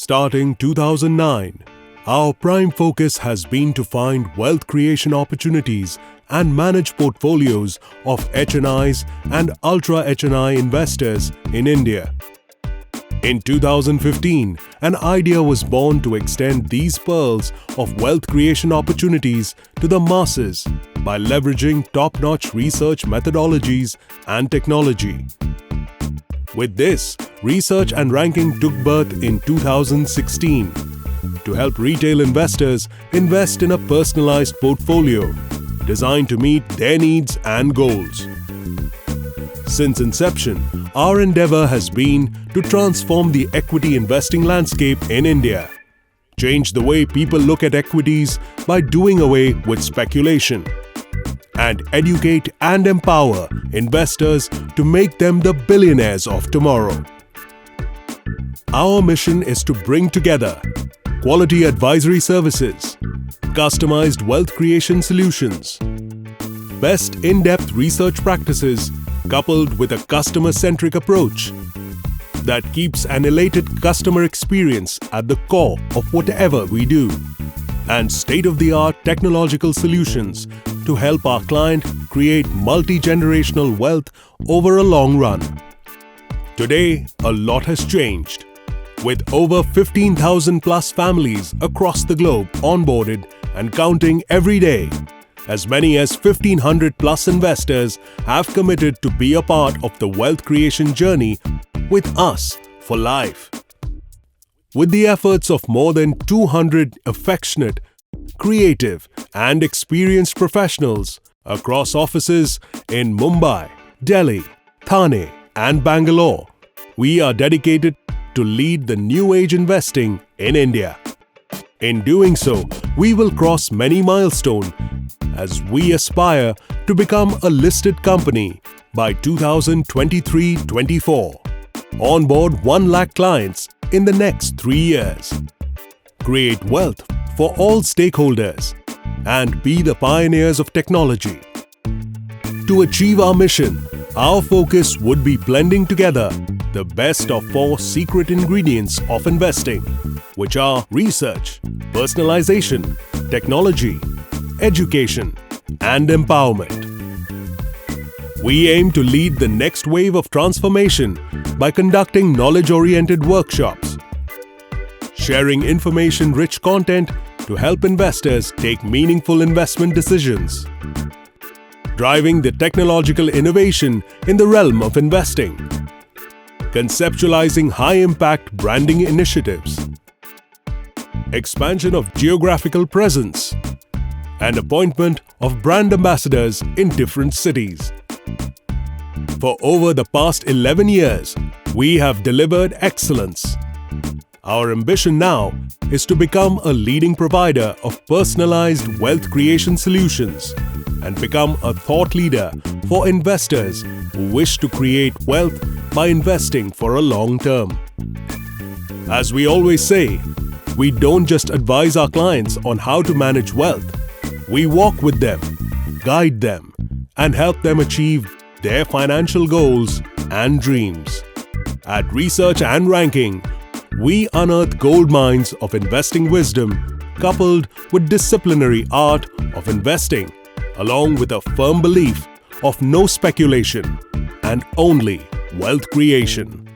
Starting 2009, our prime focus has been to find wealth creation opportunities and manage portfolios of HNIs and ultra HNI investors in India. In 2015, an idea was born to extend these pearls of wealth creation opportunities to the masses by leveraging top-notch research methodologies and technology. With this, Research and Ranking took birth in 2016 to help retail investors invest in a personalized portfolio designed to meet their needs and goals. Since inception, our endeavor has been to transform the equity investing landscape in India, change the way people look at equities by doing away with speculation, and educate and empower investors to make them the billionaires of tomorrow. Our mission is to bring together quality advisory services, customized wealth creation solutions, best in-depth research practices coupled with a customer-centric approach that keeps an elated customer experience at the core of whatever we do, and state-of-the-art technological solutions to help our client create multi-generational wealth over a long run. Today, a lot has changed. With over 15,000 plus families across the globe onboarded and counting every day, as many as 1,500 plus investors have committed to be a part of the wealth creation journey with us for life. With the efforts of more than 200 affectionate, creative, and experienced professionals across offices in Mumbai, Delhi, Thane, and Bangalore, we are dedicated to lead the new age investing in India. In doing so, we will cross many milestones as we aspire to become a listed company by 2023-24, onboard 1 lakh clients in the next 3 years, create wealth for all stakeholders, and be the pioneers of technology. To achieve our mission, our focus would be blending together the best of 4 secret ingredients of investing, which are research, personalization, technology, education, and empowerment. We aim to lead the next wave of transformation by conducting knowledge-oriented workshops, sharing information-rich content to help investors take meaningful investment decisions, driving the technological innovation in the realm of investing, conceptualizing high-impact branding initiatives, expansion of geographical presence, and appointment of brand ambassadors in different cities. For over the past 11 years, we have delivered excellence. Our ambition now is to become a leading provider of personalized wealth creation solutions and become a thought leader for investors who wish to create wealth by investing for a long term. As we always say, we don't just advise our clients on how to manage wealth. We walk with them, guide them, and help them achieve their financial goals and dreams. At Research and Ranking, we unearth gold mines of investing wisdom coupled with disciplinary art of investing, along with a firm belief of no speculation and only wealth creation.